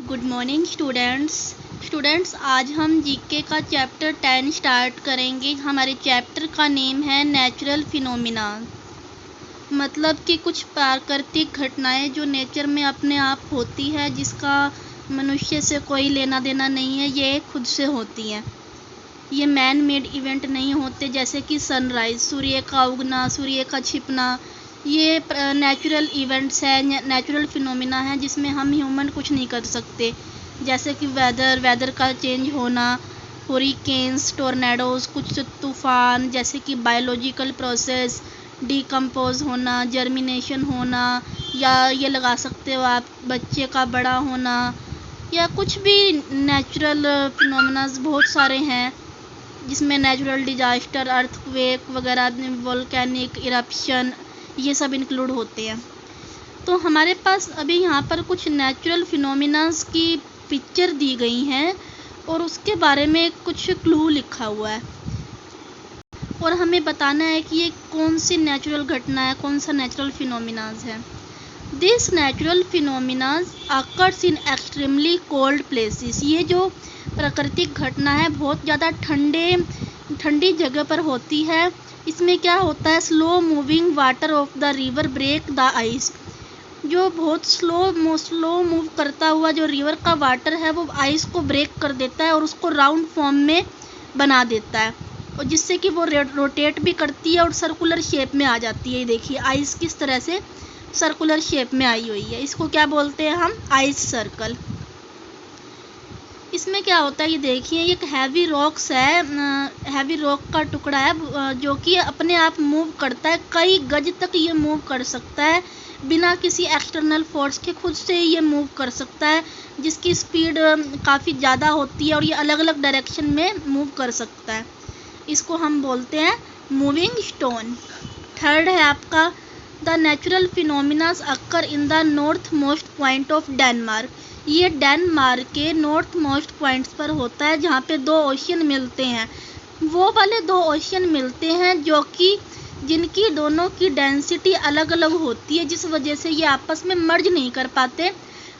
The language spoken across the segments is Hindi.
गुड मॉर्निंग स्टूडेंट्स आज हम जीके का चैप्टर 10 स्टार्ट करेंगे। हमारे चैप्टर का नेम है नेचुरल फिनोमिना। मतलब कि कुछ प्राकृतिक घटनाएं जो नेचर में अपने आप होती है, जिसका मनुष्य से कोई लेना देना नहीं है, ये खुद से होती हैं। ये मैन मेड इवेंट नहीं होते, जैसे कि सनराइज़, सूर्य का उगना, सूर्य का छिपना। ये नेचुरल इवेंट्स है, नेचुरल फिनोमिना है, जिसमें हम ह्यूमन कुछ नहीं कर सकते। जैसे कि वेदर का चेंज होना, हुरिकेन्स, टोर्नेडोज़, कुछ तूफ़ान, जैसे कि बायोलॉजिकल प्रोसेस, डिकम्पोज होना, जर्मिनेशन होना, या ये लगा सकते हो आप बच्चे का बड़ा होना, या कुछ भी नेचुरल फिनोमिनाज बहुत सारे हैं, जिसमें नेचुरल डिजास्टर, अर्थक्वेक वगैरह, वोल्केनिक इरप्शन, ये सब इंक्लूड होते हैं। तो हमारे पास अभी यहाँ पर कुछ नेचुरल फिनोमिनास की पिक्चर दी गई हैं और उसके बारे में कुछ क्लू लिखा हुआ है, और हमें बताना है कि ये कौन सी नेचुरल घटना है, कौन सा नेचुरल फिनोमिनास है। This natural phenomenas occurs in extremely cold places. ये जो प्राकृतिक घटना है बहुत ज़्यादा ठंडी जगह पर होती है। इसमें क्या होता है, slow moving water of the river break the ice. जो बहुत स्लो मूव करता हुआ जो रिवर का वाटर है, वो आइस को ब्रेक कर देता है और उसको राउंड फॉर्म में बना देता है, और जिससे कि वो रोटेट भी करती है और सर्कुलर शेप में आ जाती है। देखिए आइस किस तरह से सर्कुलर शेप में आई हुई है। इसको क्या बोलते हैं हम, आइस सर्कल। इसमें क्या होता है, ये देखिए, एक हैवी रॉक्स है, हैवी रॉक का टुकड़ा है जो कि अपने आप मूव करता है, कई गज तक ये मूव कर सकता है बिना किसी एक्सटर्नल फोर्स के। खुद से ये मूव कर सकता है, जिसकी स्पीड काफ़ी ज़्यादा होती है, और ये अलग अलग डायरेक्शन में मूव कर सकता है। इसको हम बोलते हैं मूविंग स्टोन। थर्ड है आपका, the natural phenomenas occur in the north most point of Denmark. ये डेनमार्क के नॉर्थ मोस्ट पॉइंट्स पर होता है, जहाँ पे दो ओशियन मिलते हैं। वो वाले दो ओशियन मिलते हैं जिनकी दोनों की डेंसिटी अलग अलग होती है, जिस वजह से ये आपस में मर्ज नहीं कर पाते,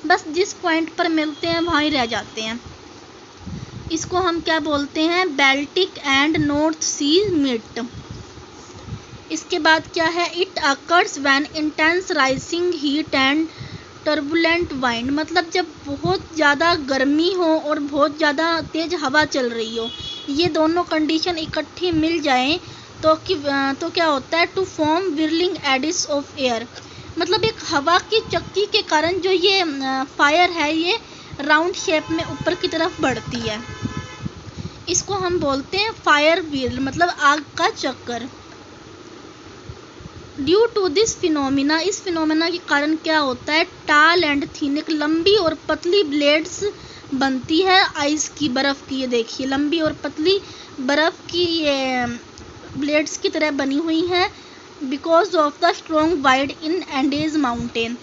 बस जिस पॉइंट पर मिलते हैं वहाँ ही रह जाते हैं। इसको हम क्या बोलते हैं, Baltic and north sea meet. इसके बाद क्या है, it occurs when intense rising heat and turbulent wind. मतलब जब बहुत ज़्यादा गर्मी हो और बहुत ज़्यादा तेज़ हवा चल रही हो, ये दोनों कंडीशन इकट्ठी मिल जाएं तो क्या होता है, to form whirling eddies of air. मतलब एक हवा की चक्की के कारण जो ये फायर है, ये राउंड शेप में ऊपर की तरफ बढ़ती है। इसको हम बोलते हैं फायर व्हील, मतलब आग का चक्कर। ड्यू टू दिस फिनोमिना, इस फिनोमिना के कारण क्या होता है, टाल एंड थिन, एक लंबी और पतली ब्लेड्स बनती है आइस की, बर्फ़ की। ये देखिए लंबी और पतली बर्फ़ की ये ब्लेड्स की तरह बनी हुई हैं, because of the strong wind in Andes mountain.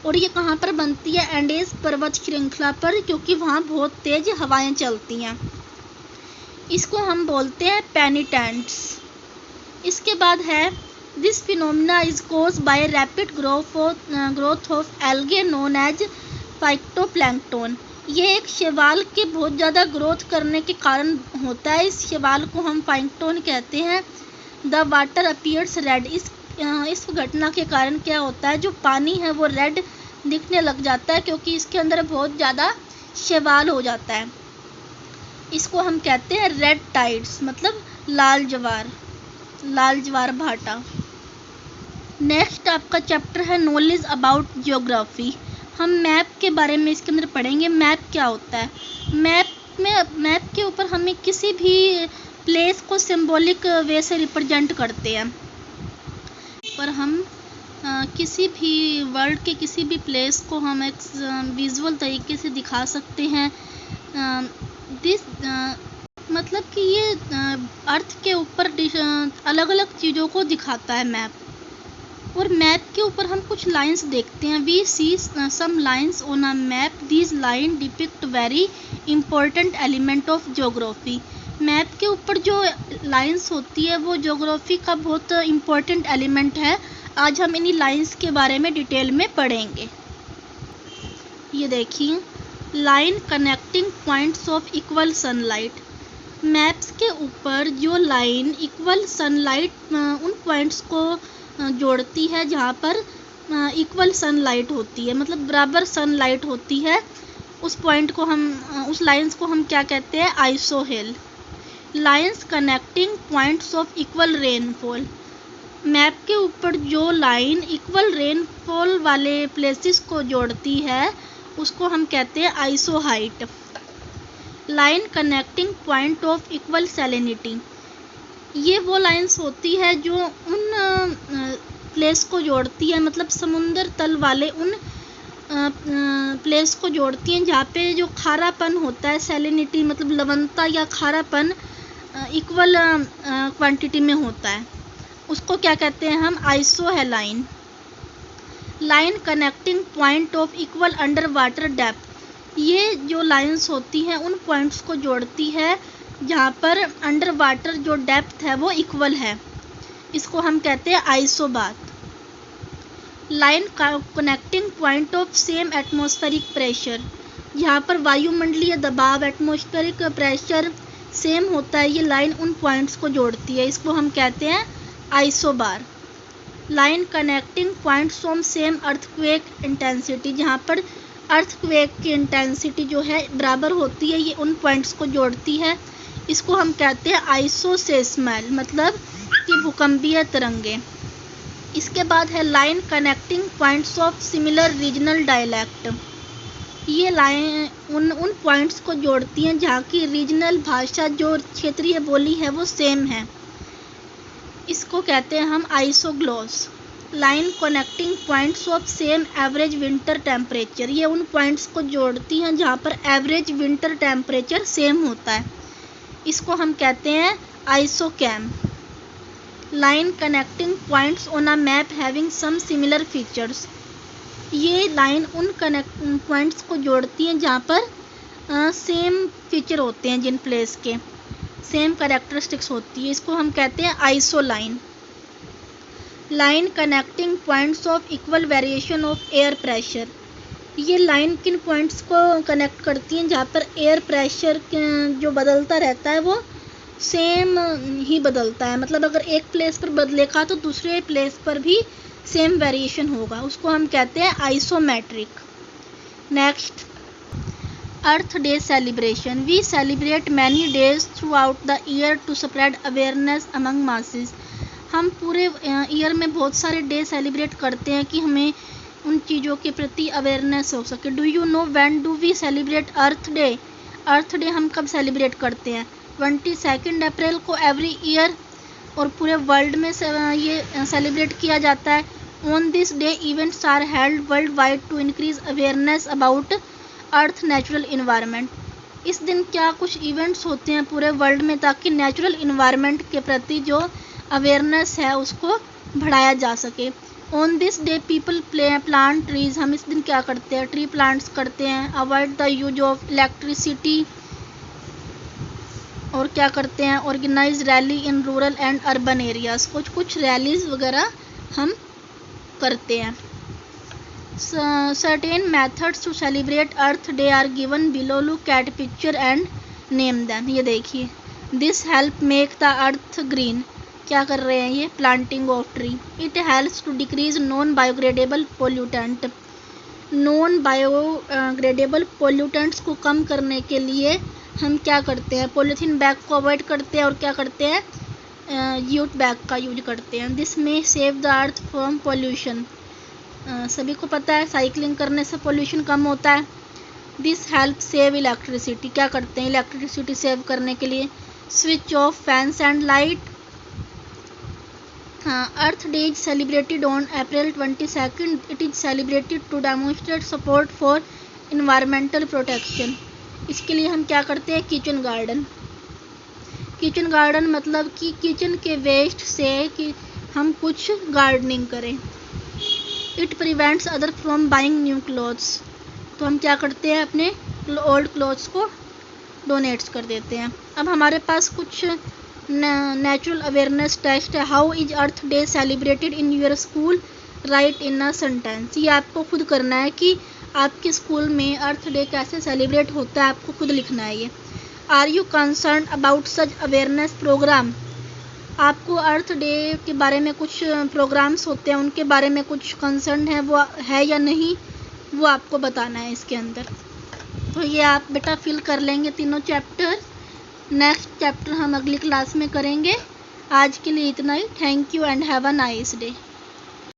और ये कहाँ पर बनती है, एंडेज पर्वत श्रृंखला पर, क्योंकि वहाँ बहुत तेज़ हवाएं चलती हैं। इसको हम बोलते हैं पेनिटेंट्स। इसके बाद है, this phenomena is caused by rapid growth of algae known as phytoplankton. ये एक शैवाल के बहुत ज़्यादा ग्रोथ करने के कारण होता है। इस शैवाल को हम फाइटोन कहते हैं। द वाटर अपीयर्स रेड, इस घटना के कारण क्या होता है, जो पानी है वो रेड दिखने लग जाता है, क्योंकि इसके अंदर बहुत ज़्यादा शैवाल हो जाता है। इसको हम कहते हैं रेड टाइड्स, मतलब लाल ज्वार भाटा। नेक्स्ट आपका चैप्टर है नॉलेज अबाउट ज्योग्राफी। हम मैप के बारे में इसके अंदर पढ़ेंगे। मैप क्या होता है, मैप के ऊपर हमें किसी भी प्लेस को सिंबॉलिक वे से रिप्रेजेंट करते हैं, पर हम किसी भी वर्ल्ड के किसी भी प्लेस को हम एक विजुअल तरीके से दिखा सकते हैं। मतलब कि ये अर्थ के ऊपर अलग अलग चीज़ों को दिखाता है मैप। और मैप के ऊपर हम कुछ लाइंस देखते हैं। We see some lines on a map, these line depict very important element of geography. Map के ऊपर जो लाइंस होती है वो ज्योग्राफी का बहुत इम्पोर्टेंट एलिमेंट है। आज हम इन्हीं लाइंस के बारे में डिटेल में पढ़ेंगे। ये देखिए, line connecting points of equal sunlight. Maps के ऊपर जो लाइन इक्वल सनलाइट उन पॉइंट्स को जोड़ती है जहाँ पर इक्वल सनलाइट होती है, मतलब बराबर सनलाइट होती है, उस पॉइंट को हम उस लाइंस को हम क्या कहते हैं? Isohel. Lines connecting points of equal rainfall. Map के ऊपर जो लाइन इक्वल रेनफॉल वाले प्लेसेस को जोड़ती है उसको हम कहते हैं isohyet. Line connecting point of equal salinity. ये वो लाइंस होती है जो उन प्लेस को जोड़ती है, मतलब समुंदर तल वाले उन प्लेस को जोड़ती हैं जहाँ पे जो खारापन होता है, सैलिनिटी मतलब लवणता या खारापन इक्वल क्वांटिटी में होता है, उसको क्या कहते हैं हम? Isohaline. Line connecting point of equal under water depth. ये जो लाइंस होती हैं उन पॉइंट्स को जोड़ती है जहाँ पर अंडर वाटर जो डेप्थ है वो इक्वल है, इसको हम कहते हैं isobath. Line connecting point of same atmospheric pressure. यहाँ पर वायुमंडलीय दबाव, एटमॉस्फेरिक प्रेशर सेम होता है, ये लाइन उन पॉइंट्स को जोड़ती है, इसको हम कहते हैं isobar. Line connecting points from same earthquake intensity. जहाँ पर अर्थक्वेक की इंटेंसिटी जो है बराबर होती है, ये उन पॉइंट्स को जोड़ती है, इसको हम कहते हैं आइसोसेस्मल, मतलब कि भूकंपीय तरंगे। इसके बाद है line connecting points of similar regional dialect. ये लाइन उन पॉइंट्स को जोड़ती हैं जहाँ की रीजनल भाषा, जो क्षेत्रीय बोली है वो सेम है, इसको कहते हैं हम isogloss. Line connecting points of same average winter temperature. ये उन पॉइंट्स को जोड़ती हैं जहाँ पर एवरेज विंटर टेम्परेचर सेम होता है, इसको हम कहते हैं isocheim. Line connecting points on a map having some similar features. ये लाइन उन पॉइंट्स को जोड़ती हैं जहाँ पर सेम फीचर होते हैं, जिन प्लेस के सेम कैरेक्टरिस्टिक्स होती है, इसको हम कहते हैं isoline. Line connecting points of equal variation of air pressure. ये लाइन किन पॉइंट्स को कनेक्ट करती हैं जहाँ पर एयर प्रेशर जो बदलता रहता है वो सेम ही बदलता है, मतलब अगर एक प्लेस पर बदलेगा तो दूसरे प्लेस पर भी सेम वेरिएशन होगा, उसको हम कहते हैं isometric. Next, earth day celebration. We celebrate many days throughout the year to spread awareness among masses. हम पूरे ईयर में बहुत सारे डे सेलिब्रेट करते हैं कि हमें उन चीज़ों के प्रति अवेयरनेस हो सके। Do you know when do we celebrate earth day? Earth day हम कब सेलिब्रेट करते हैं? 22 अप्रैल को एवरी ईयर, और पूरे वर्ल्ड में ये सेलिब्रेट किया जाता है। On this day events are held world wide to increase awareness about earth natural environment. इस दिन क्या कुछ इवेंट्स होते हैं पूरे वर्ल्ड में ताकि नेचुरल इन्वायरमेंट के प्रति जो अवेयरनेस है उसको बढ़ाया जा सके। On this day people plant trees. हम इस दिन क्या करते हैं? ट्री प्लांट्स करते हैं। Avoid the use of electricity, और क्या करते हैं? Organise rally in rural and urban areas. कुछ रैलीज वगैरह हम करते हैं। Certain methods to celebrate earth day are given below. Look at picture and name them. ये देखिए, this help make the earth green. क्या कर रहे हैं ये? Planting of tree. It helps to decrease non biodegradable pollutant. Non biodegradable pollutants को कम करने के लिए हम क्या करते हैं? पॉलीथीन बैग को अवॉइड करते हैं, और क्या करते हैं? जूट बैग का यूज करते हैं। दिस में save the earth from pollution. सभी को पता है साइकिलिंग करने से पोल्यूशन कम होता है। This help save electricity. क्या करते हैं इलेक्ट्रिसिटी सेव करने के लिए? Switch off fans and light. Earth day is celebrated on April 22। It is celebrated to demonstrate support for environmental protection. इसके लिए हम क्या करते हैं? Kitchen garden. किचन गार्डन मतलब कि किचन के वेस्ट से कि हम कुछ गार्डनिंग करें। It prevents other from buying new clothes. तो हम क्या करते हैं? अपने ओल्ड क्लॉथ्स को डोनेट्स कर देते हैं। अब हमारे पास कुछ नेचुरल अवेयरनेस टेस्ट है। How is earth day celebrated in your school? Right in a sentence. ये आपको खुद करना है कि आपके स्कूल में अर्थ डे कैसे सेलिब्रेट होता है, आपको खुद लिखना है ये। Are you concern about such awareness program, आपको अर्थ डे के बारे में कुछ प्रोग्राम्स होते हैं उनके बारे में कुछ कंसर्न है, वो है या नहीं, वो आपको बताना है इसके अंदर। तो ये आप बेटा फिल कर लेंगे तीनों चैप्टर। नेक्स्ट चैप्टर हम अगली क्लास में करेंगे। आज के लिए इतना ही। Thank you and have a nice day.